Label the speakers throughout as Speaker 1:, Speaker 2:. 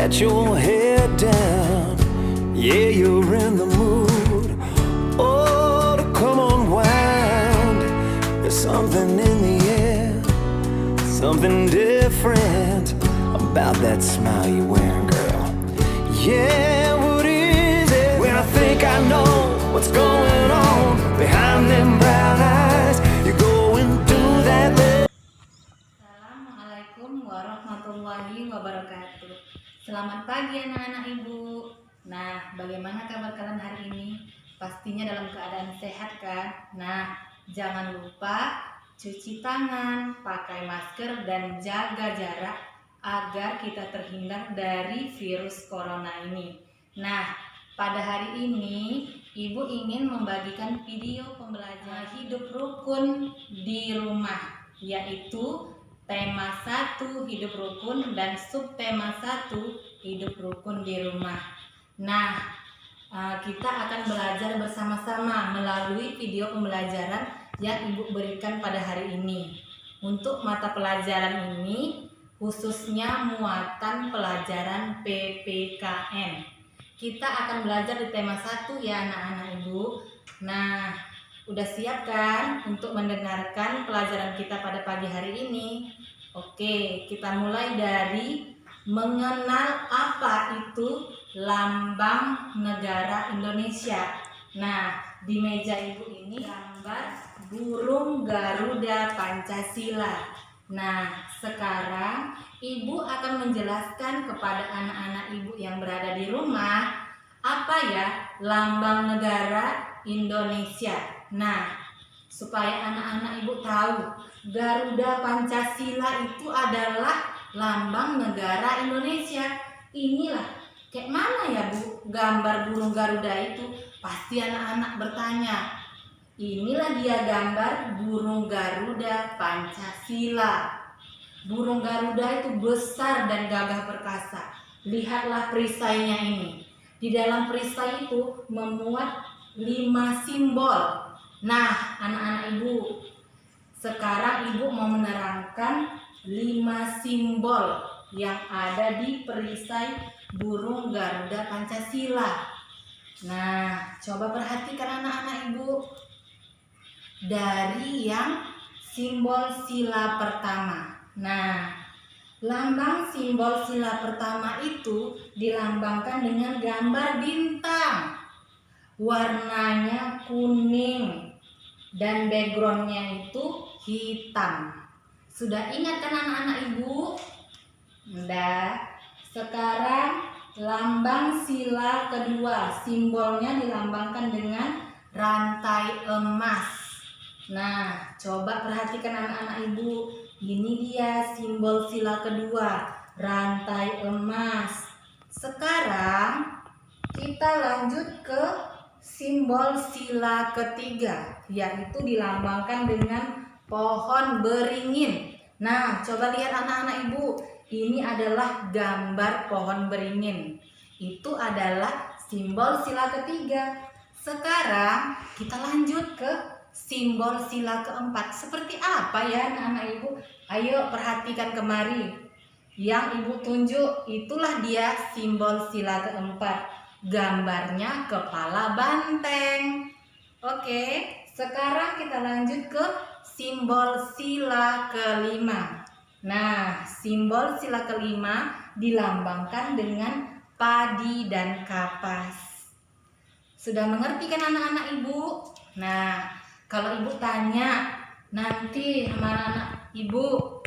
Speaker 1: got your head down, yeah, you're in the mood. Oh, to come unwind. There's something in the air, something different about that smile you're wearing, girl. Yeah, what is it? When I think I know what's going on behind them brown eyes, you're going through that.
Speaker 2: Assalamualaikum warahmatullahi wabarakatuh. Selamat pagi anak-anak ibu. Nah, bagaimana kabar kalian hari ini? Pastinya dalam keadaan sehat kan? Nah, jangan lupa cuci tangan, pakai masker, dan jaga jarak agar kita terhindar dari virus corona ini. Nah, pada hari ini ibu ingin membagikan video pembelajaran hidup rukun di rumah, yaitu tema 1 hidup rukun dan subtema 1 hidup rukun di rumah. Nah, kita akan belajar bersama-sama melalui video pembelajaran yang ibu berikan pada hari ini. Untuk mata pelajaran ini khususnya muatan pelajaran PPKN. Kita akan belajar di tema 1 ya anak-anak ibu. Nah, udah siap kan untuk mendengarkan pelajaran kita pada pagi hari ini? Oke, kita mulai dari mengenal apa itu lambang negara Indonesia. Nah, di meja ibu ini gambar burung Garuda Pancasila. Nah, sekarang ibu akan menjelaskan kepada anak-anak ibu yang berada di rumah apa ya lambang negara Indonesia. Nah, supaya anak-anak ibu tahu Garuda Pancasila itu adalah lambang negara Indonesia. Inilah kayak mana ya Bu gambar burung Garuda itu? Pasti anak-anak bertanya. Inilah dia gambar burung Garuda Pancasila. Burung Garuda itu besar dan gagah perkasa. Lihatlah perisainya ini. Di dalam perisai itu memuat 5 simbol. Nah, anak-anak ibu, sekarang ibu mau menerangkan 5 simbol yang ada di perisai burung Garuda Pancasila. Nah, coba perhatikan anak-anak ibu. Dari yang simbol sila pertama. Nah, lambang simbol sila pertama itu dilambangkan dengan gambar bintang. Warnanya kuning dan backgroundnya itu hitam. Sudah ingat kan anak-anak ibu? Nah, sekarang lambang sila kedua, simbolnya dilambangkan dengan rantai emas. Nah, coba perhatikan anak-anak ibu. Ini dia simbol sila kedua, rantai emas. Sekarang kita lanjut ke simbol sila ketiga, yaitu dilambangkan dengan pohon beringin. Nah, coba lihat anak-anak ibu. Ini adalah gambar pohon beringin. Itu adalah simbol sila ketiga. Sekarang kita lanjut ke simbol sila keempat. Seperti apa ya anak-anak ibu? Ayo perhatikan kemari. Yang ibu tunjuk itulah dia simbol sila keempat. Gambarnya kepala banteng. Oke, sekarang kita lanjut ke simbol sila kelima. Nah, simbol sila kelima dilambangkan dengan padi dan kapas. Sudah mengerti kan anak-anak ibu? Nah, kalau ibu tanya nanti sama anak ibu,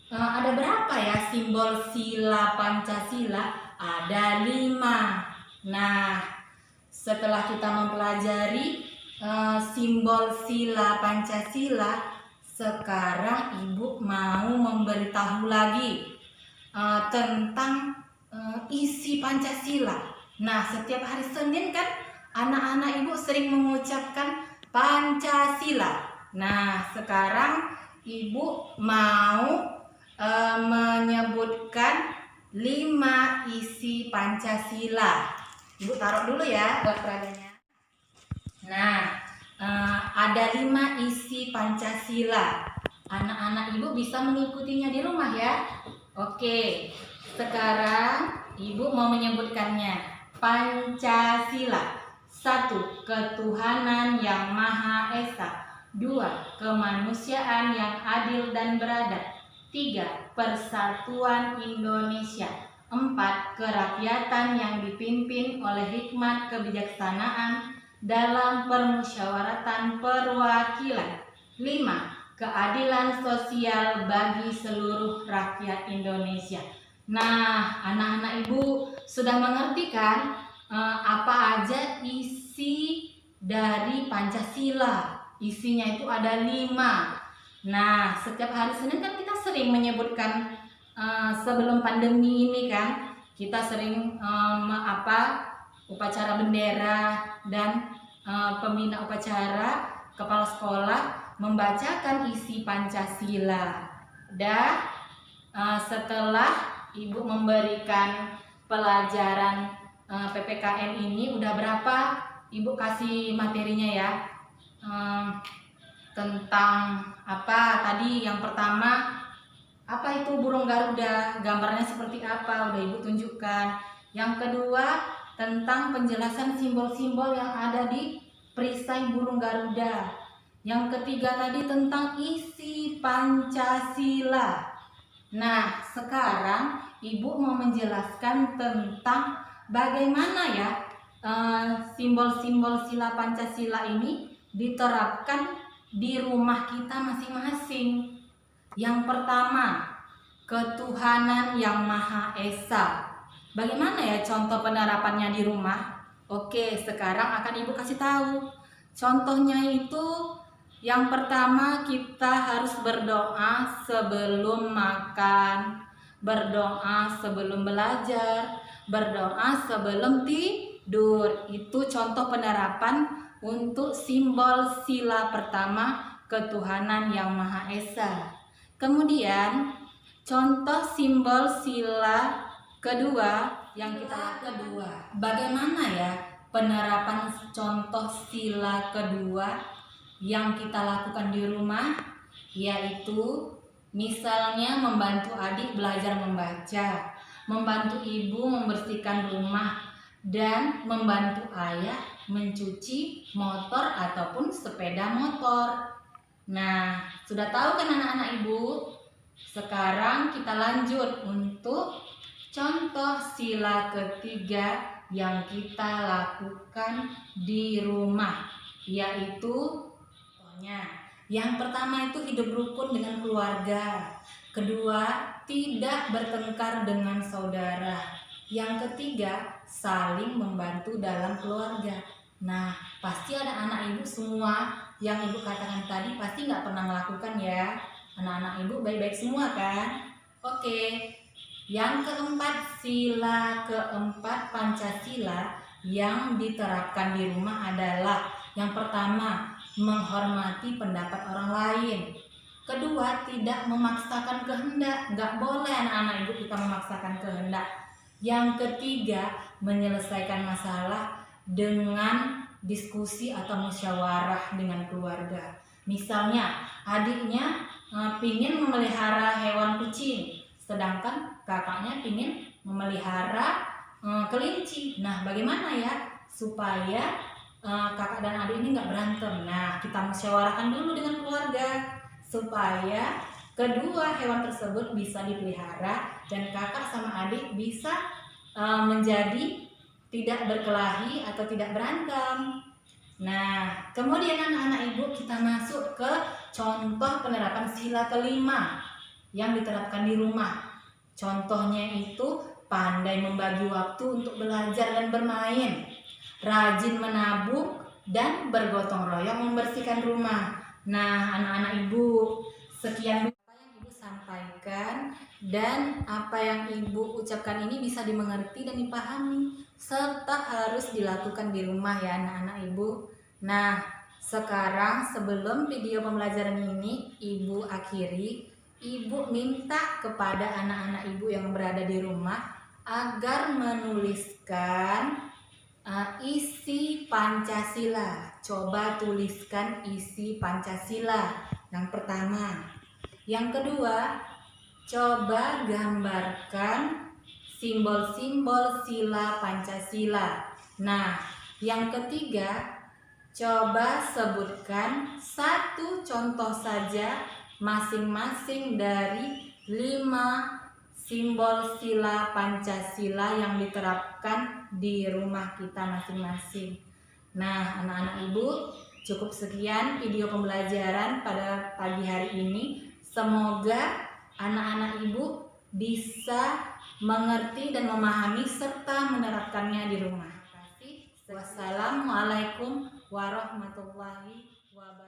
Speaker 2: ada berapa ya simbol sila Pancasila? Ada 5. Nah, setelah kita mempelajari simbol sila Pancasila, sekarang ibu mau memberitahu lagi tentang isi Pancasila. Nah, setiap hari Senin kan anak-anak ibu sering mengucapkan Pancasila. Nah, sekarang ibu mau menyebutkan 5 isi Pancasila. Ibu taruh dulu ya buat peraganya. Nah, ada 5 isi Pancasila. Anak-anak ibu bisa mengikutinya di rumah ya. Oke, sekarang Ibu mau menyebutkannya. Pancasila. 1. Ketuhanan yang Maha Esa. 2. Kemanusiaan yang adil dan beradab. 3. Persatuan Indonesia. 4. Kerakyatan yang dipimpin oleh hikmat kebijaksanaan dalam permusyawaratan perwakilan. 5. Keadilan sosial bagi seluruh rakyat Indonesia. Nah, anak-anak ibu sudah mengerti kan apa aja isi dari Pancasila? Isinya itu ada 5. Nah, setiap hari Senin kan kita sering menyebutkan sebelum pandemi ini kan, kita sering upacara bendera dan pembina upacara, kepala sekolah membacakan isi Pancasila. Dan setelah Ibu memberikan pelajaran PPKN ini, udah berapa Ibu kasih materinya ya? Tentang apa tadi? Yang pertama, apa itu burung Garuda? Gambarnya seperti apa? Udah Ibu tunjukkan. Yang kedua, tentang penjelasan simbol-simbol yang ada di perisai burung Garuda. Yang ketiga tadi tentang isi Pancasila. Nah, sekarang Ibu mau menjelaskan tentang bagaimana ya simbol-simbol sila Pancasila ini diterapkan di rumah kita masing-masing. Yang pertama, ketuhanan yang Maha Esa. Bagaimana ya contoh penerapannya di rumah? Oke, sekarang akan Ibu kasih tahu. Contohnya itu yang pertama, kita harus berdoa sebelum makan, berdoa sebelum belajar, berdoa sebelum tidur. Itu contoh penerapan untuk simbol sila pertama, ketuhanan yang Maha Esa. Kemudian contoh simbol sila kedua yang kita kedua. Bagaimana ya penerapan contoh sila kedua yang kita lakukan di rumah? Yaitu misalnya membantu adik belajar membaca, membantu ibu membersihkan rumah, dan membantu ayah mencuci motor ataupun sepeda motor. Nah, sudah tahu kan anak-anak ibu? Sekarang kita lanjut untuk contoh sila ketiga yang kita lakukan di rumah, yaitu yang pertama itu hidup rukun dengan keluarga. Kedua, tidak bertengkar dengan saudara. Yang ketiga, saling membantu dalam keluarga. Nah, pasti ada anak ibu semua yang ibu katakan tadi pasti nggak pernah melakukan ya. Anak-anak ibu baik-baik semua kan? Oke. Yang keempat, sila keempat Pancasila yang diterapkan di rumah adalah yang pertama, menghormati pendapat orang lain. Kedua, tidak memaksakan kehendak. Nggak boleh anak-anak ibu kita memaksakan kehendak. Yang ketiga, menyelesaikan masalah dengan diskusi atau musyawarah dengan keluarga. Misalnya, adiknya pingin memelihara hewan kucing, sedangkan kakaknya pingin memelihara kelinci. Nah, bagaimana ya supaya kakak dan adik ini nggak berantem? Nah, kita musyawarahkan dulu dengan keluarga supaya kedua hewan tersebut bisa dipelihara dan kakak sama adik bisa menjadi tidak berkelahi atau tidak berantem. Nah, kemudian anak-anak ibu kita masuk ke contoh penerapan sila kelima yang diterapkan di rumah. Contohnya itu pandai membagi waktu untuk belajar dan bermain, rajin menabung, dan bergotong royong membersihkan rumah. Nah, anak-anak ibu, sekian apa yang ibu sampaikan dan apa yang ibu ucapkan ini bisa dimengerti dan dipahami serta harus dilakukan di rumah ya anak-anak ibu. Nah, sekarang sebelum video pembelajaran ini ibu akhiri, ibu minta kepada anak-anak ibu yang berada di rumah agar menuliskan isi Pancasila. Coba tuliskan isi Pancasila yang pertama. Yang kedua, coba gambarkan simbol-simbol sila Pancasila. Nah, yang ketiga, coba sebutkan satu contoh saja masing-masing dari 5 simbol sila Pancasila yang diterapkan di rumah kita masing-masing. Nah, anak-anak ibu, cukup sekian video pembelajaran pada pagi hari ini. Semoga anak-anak ibu bisa mengerti dan memahami serta menerapkannya di rumah. Terima kasih. Wassalamualaikum warahmatullahi wabarakatuh.